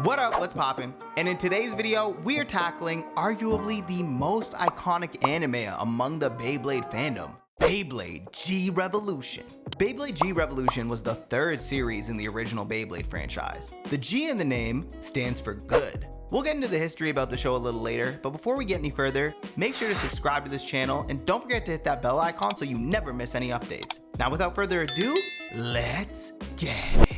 What up, what's poppin'? And in today's video, we are tackling arguably the most iconic anime among the Beyblade fandom, Beyblade G Revolution. Beyblade G Revolution was the third series in the original Beyblade franchise. The G in the name stands for good. We'll get into the history about the show a little later, but before we get any further, make sure to subscribe to this channel and don't forget to hit that bell icon so you never miss any updates. Now without further ado, let's get it.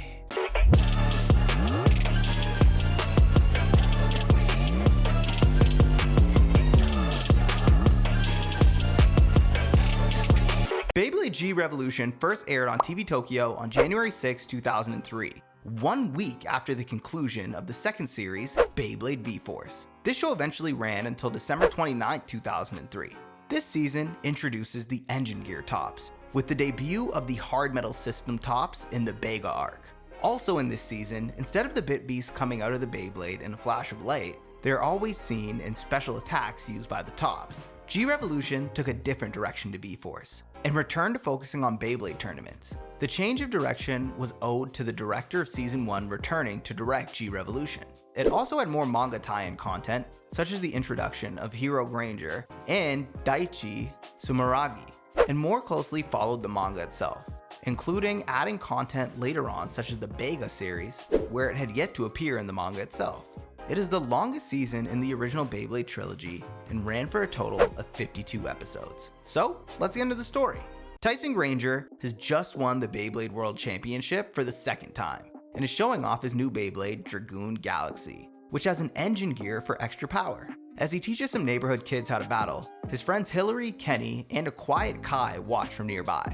Beyblade G Revolution first aired on TV Tokyo on January 6, 2003, 1 week after the conclusion of the second series, Beyblade V-Force. This show eventually ran until December 29, 2003. This season introduces the engine gear tops, with the debut of the hard metal system tops in the Bega arc. Also in this season, instead of the Bit Beasts coming out of the Beyblade in a flash of light, they're always seen in special attacks used by the tops. G Revolution took a different direction to V-Force and returned to focusing on Beyblade tournaments. The change of direction was owed to the director of Season 1 returning to direct G Revolution. It also had more manga tie-in content, such as the introduction of Hero Granger and Daichi Sumeragi, and more closely followed the manga itself, including adding content later on such as the Bega series, where it had yet to appear in the manga itself. It is the longest season in the original Beyblade trilogy and ran for a total of 52 episodes. So, let's get into the story. Tyson Granger has just won the Beyblade World Championship for the second time, and is showing off his new Beyblade Dragoon Galaxy, which has an engine gear for extra power. As he teaches some neighborhood kids how to battle, his friends Hillary, Kenny, and a quiet Kai watch from nearby.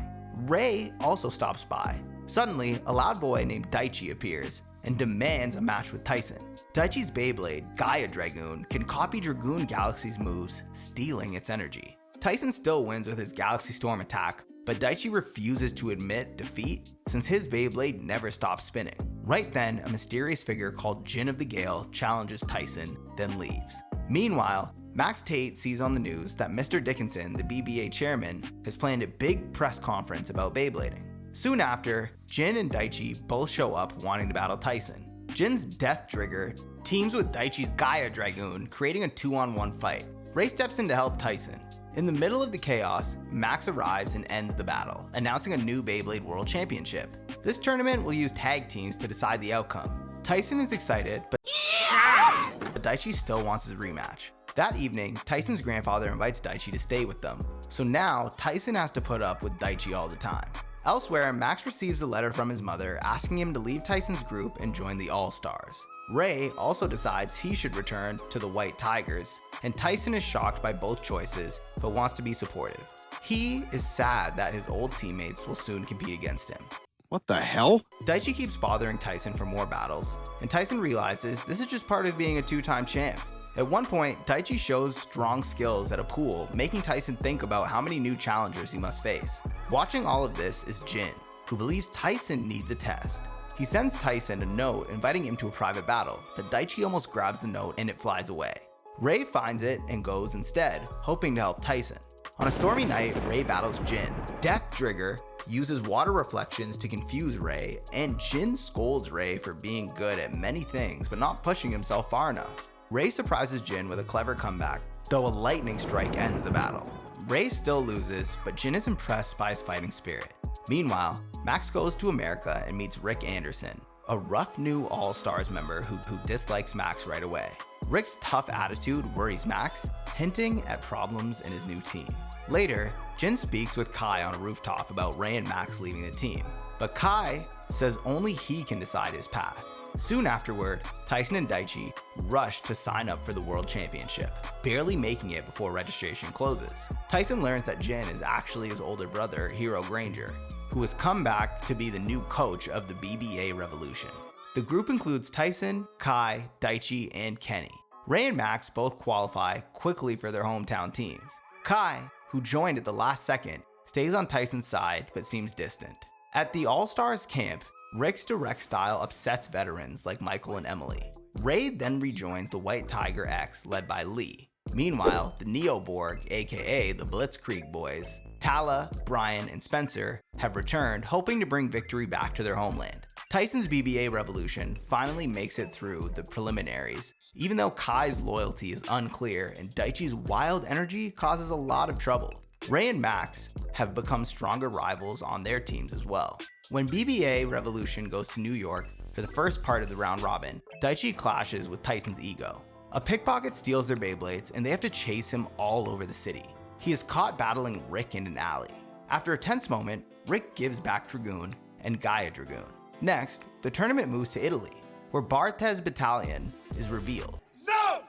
Ray also stops by. Suddenly, a loud boy named Daichi appears and demands a match with Tyson. Daichi's Beyblade, Gaia Dragoon, can copy Dragoon Galaxy's moves, stealing its energy. Tyson still wins with his Galaxy Storm attack, but Daichi refuses to admit defeat since his Beyblade never stops spinning. Right then, a mysterious figure called Jin of the Gale challenges Tyson, then leaves. Meanwhile, Max Tate sees on the news that Mr. Dickinson, the BBA chairman, has planned a big press conference about Beyblading. Soon after, Jin and Daichi both show up wanting to battle Tyson. Jin's Death Trigger teams with Daichi's Gaia Dragoon, creating a 2-on-1 fight. Ray steps in to help Tyson. In the middle of the chaos, Max arrives and ends the battle, announcing a new Beyblade World Championship. This tournament will use tag teams to decide the outcome. Tyson is excited, but Daichi still wants his rematch. That evening, Tyson's grandfather invites Daichi to stay with them, so now Tyson has to put up with Daichi all the time. Elsewhere, Max receives a letter from his mother asking him to leave Tyson's group and join the All-Stars. Ray also decides he should return to the White Tigers, and Tyson is shocked by both choices but wants to be supportive. He is sad that his old teammates will soon compete against him. What the hell? Daichi keeps bothering Tyson for more battles, and Tyson realizes this is just part of being a two-time champ. At one point, Daichi shows strong skills at a pool, making Tyson think about how many new challengers he must face. Watching all of this is Jin, who believes Tyson needs a test. He sends Tyson a note inviting him to a private battle, but Daichi almost grabs the note and it flies away. Ray finds it and goes instead, hoping to help Tyson. On a stormy night, Ray battles Jin. Death Trigger uses water reflections to confuse Ray, and Jin scolds Ray for being good at many things but not pushing himself far enough. Ray surprises Jin with a clever comeback, though a lightning strike ends the battle. Ray still loses, but Jin is impressed by his fighting spirit. Meanwhile, Max goes to America and meets Rick Anderson, a rough new All-Stars member who dislikes Max right away. Rick's tough attitude worries Max, hinting at problems in his new team. Later, Jin speaks with Kai on a rooftop about Ray and Max leaving the team, but Kai says only he can decide his path. Soon afterward, Tyson and Daichi rush to sign up for the World Championship, barely making it before registration closes. Tyson learns that Jin is actually his older brother, Hero Granger, who has come back to be the new coach of the BBA Revolution. The group includes Tyson, Kai, Daichi, and Kenny. Ray and Max both qualify quickly for their hometown teams. Kai, who joined at the last second, stays on Tyson's side but seems distant. At the All-Stars camp, Rick's direct style upsets veterans like Michael and Emily. Ray then rejoins the White Tiger X led by Lee. Meanwhile, the Neoborg, aka the Blitzkrieg Boys, Tala, Brian, and Spencer have returned, hoping to bring victory back to their homeland. Tyson's BBA Revolution finally makes it through the preliminaries, even though Kai's loyalty is unclear and Daichi's wild energy causes a lot of trouble. Ray and Max have become stronger rivals on their teams as well. When BBA Revolution goes to New York for the first part of the round robin, Daichi clashes with Tyson's ego. A pickpocket steals their Beyblades and they have to chase him all over the city. He is caught battling Rick in an alley. After a tense moment, Rick gives back Dragoon and Gaia Dragoon. Next, the tournament moves to Italy, where Barthez Battalion is revealed. No!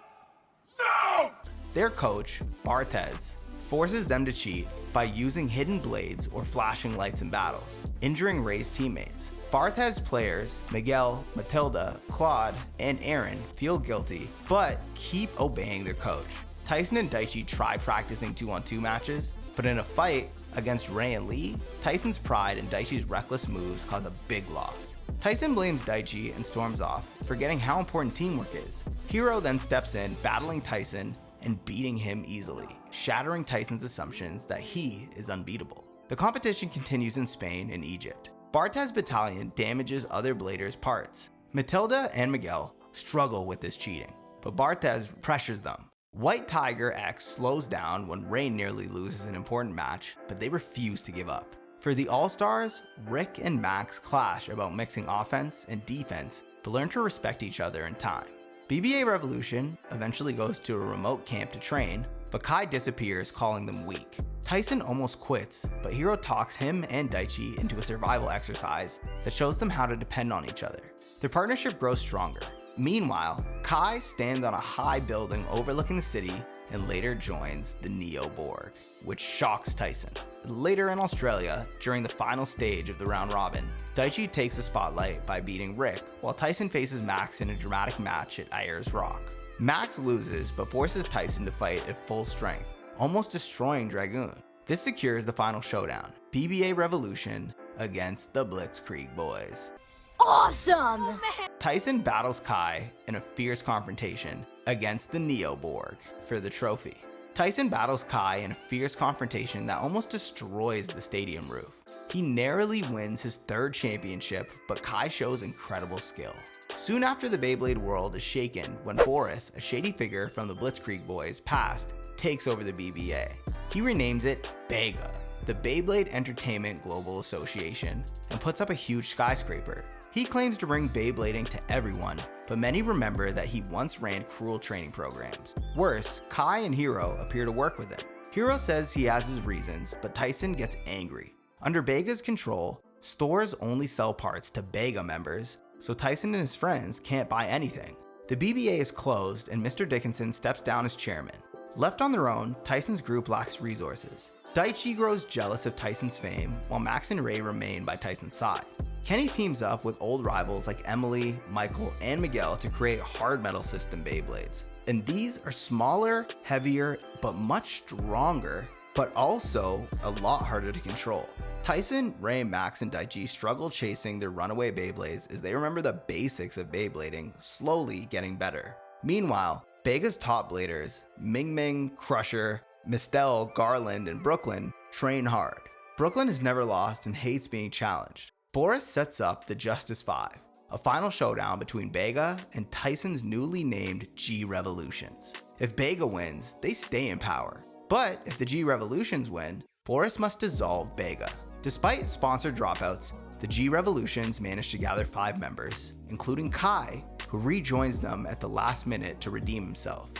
No! Their coach, Barthez, forces them to cheat by using hidden blades or flashing lights in battles, injuring Ray's teammates. Barthez players, Miguel, Matilda, Claude, and Aaron feel guilty, but keep obeying their coach. Tyson and Daichi try practicing 2-on-2 matches, but in a fight against Ray and Lee, Tyson's pride and Daichi's reckless moves cause a big loss. Tyson blames Daichi and storms off, forgetting how important teamwork is. Hero then steps in, battling Tyson and beating him easily, shattering Tyson's assumptions that he is unbeatable. The competition continues in Spain and Egypt. Barthez Battalion damages other bladers' parts. Matilda and Miguel struggle with this cheating, but Barthez pressures them. White Tiger X slows down when Ray nearly loses an important match, but they refuse to give up. For the All-Stars, Rick and Max clash about mixing offense and defense, but learn to respect each other in time. BBA Revolution eventually goes to a remote camp to train, but Kai disappears, calling them weak. Tyson almost quits, but Hero talks him and Daichi into a survival exercise that shows them how to depend on each other. Their partnership grows stronger. Meanwhile, Kai stands on a high building overlooking the city and later joins the Neo Borg, which shocks Tyson. Later in Australia, during the final stage of the round robin, Daichi takes the spotlight by beating Rick, while Tyson faces Max in a dramatic match at Ayers Rock. Max loses but forces Tyson to fight at full strength, almost destroying Dragoon. This secures the final showdown, BBA Revolution against the Blitzkrieg Boys. Awesome! Tyson battles Kai in a fierce confrontation against the Neo Borg for the trophy. Tyson battles Kai in a fierce confrontation that almost destroys the stadium roof. He narrowly wins his third championship, but Kai shows incredible skill. Soon after, the Beyblade world is shaken when Boris, a shady figure from the Blitzkrieg Boys' past, takes over the BBA. He renames it Bega, the Beyblade Entertainment Global Association, and puts up a huge skyscraper. He claims to bring Beyblading to everyone, but many remember that he once ran cruel training programs. Worse, Kai and Hero appear to work with him. Hero says he has his reasons, but Tyson gets angry. Under Bega's control, stores only sell parts to Bega members, so Tyson and his friends can't buy anything. The BBA is closed and Mr. Dickinson steps down as chairman. Left on their own, Tyson's group lacks resources. Daichi grows jealous of Tyson's fame, while Max and Ray remain by Tyson's side. Kenny teams up with old rivals like Emily, Michael, and Miguel to create hard metal system Beyblades. And these are smaller, heavier, but much stronger, but also a lot harder to control. Tyson, Ray, Max, and Daichi struggle chasing their runaway Beyblades as they remember the basics of Beyblading, slowly getting better. Meanwhile, Bega's top bladers, Ming Ming, Crusher, Mistel, Garland, and Brooklyn train hard. Brooklyn has never lost and hates being challenged. Boris sets up the Justice 5, a final showdown between Bega and Tyson's newly named G Revolutions. If Bega wins, they stay in power. But if the G Revolutions win, Boris must dissolve Bega. Despite sponsor dropouts, the G Revolutions manage to gather 5 members, including Kai, who rejoins them at the last minute to redeem himself.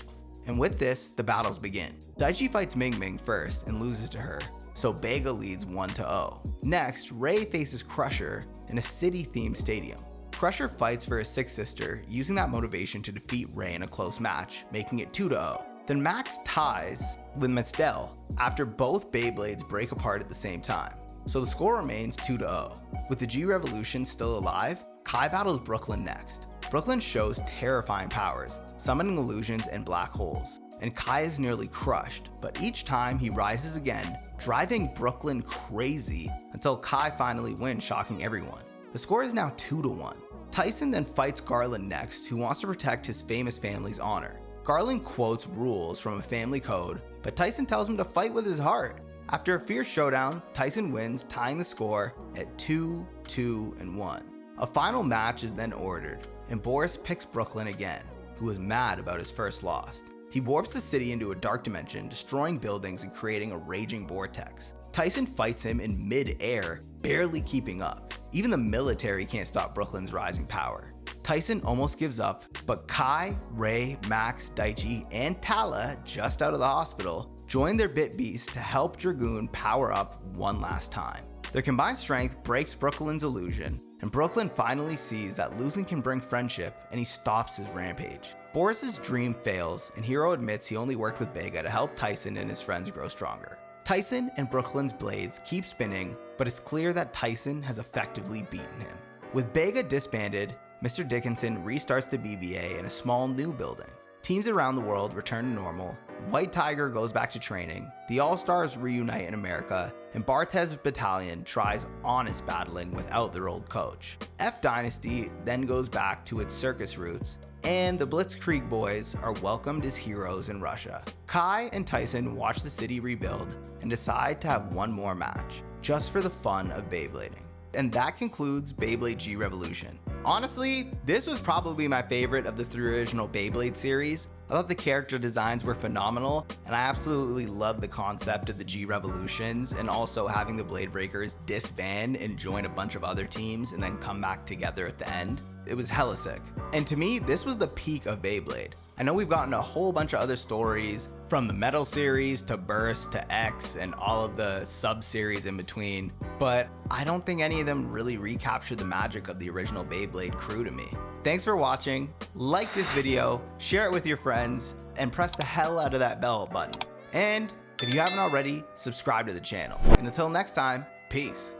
And with this, the battles begin. Daichi fights Ming Ming first and loses to her, so Bega leads 1-0. Next, Ray faces Crusher in a city-themed stadium. Crusher fights for his sick sister, using that motivation to defeat Ray in a close match, making it 2-0. Then Max ties with Mistel after both Beyblades break apart at the same time, so the score remains 2-0. With the G Revolution still alive, Kai battles Brooklyn next. Brooklyn shows terrifying powers, summoning illusions and black holes, and Kai is nearly crushed, but each time he rises again, driving Brooklyn crazy until Kai finally wins, shocking everyone. The score is now 2-1. Tyson then fights Garland next, who wants to protect his famous family's honor. Garland quotes rules from a family code, but Tyson tells him to fight with his heart. After a fierce showdown, Tyson wins, tying the score at 2-2-1. A final match is then ordered, and Boris picks Brooklyn again, who is mad about his first loss. He warps the city into a dark dimension, destroying buildings and creating a raging vortex. Tyson fights him in mid-air, barely keeping up. Even the military can't stop Brooklyn's rising power. Tyson almost gives up, but Kai, Ray, Max, Daichi, and Tala, just out of the hospital, join their Bit Beast to help Dragoon power up one last time. Their combined strength breaks Brooklyn's illusion, and Brooklyn finally sees that losing can bring friendship, and he stops his rampage. Boris's dream fails, and Hero admits he only worked with Bega to help Tyson and his friends grow stronger. Tyson and Brooklyn's blades keep spinning, but it's clear that Tyson has effectively beaten him. With Bega disbanded, Mr. Dickinson restarts the BBA in a small new building. Teams around the world return to normal, White Tiger goes back to training, the All-Stars reunite in America, and Bartez's battalion tries honest battling without their old coach. F Dynasty then goes back to its circus roots, and the Blitzkrieg boys are welcomed as heroes in Russia. Kai and Tyson watch the city rebuild and decide to have one more match, just for the fun of Beyblading. And that concludes Beyblade G Revolution. Honestly, this was probably my favorite of the 3 original Beyblade series. I thought the character designs were phenomenal, and I absolutely loved the concept of the G Revolutions and also having the Blade Breakers disband and join a bunch of other teams and then come back together at the end. It was hella sick. And to me, this was the peak of Beyblade. I know we've gotten a whole bunch of other stories, from the Metal series to Burst to X and all of the sub-series in between, but I don't think any of them really recaptured the magic of the original Beyblade crew to me. Thanks for watching, like this video, share it with your friends, and press the hell out of that bell button. And if you haven't already, subscribe to the channel. And until next time, peace.